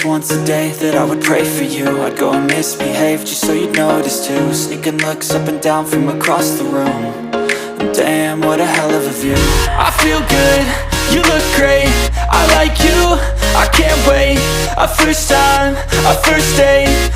once a day that I would pray for you. I'd go and misbehave just so you'd notice too. Sneaking looks up and down from across the room. And damn, what a hell of a view. I feel good, you look great, I like you, I can't wait. A first time, a first date,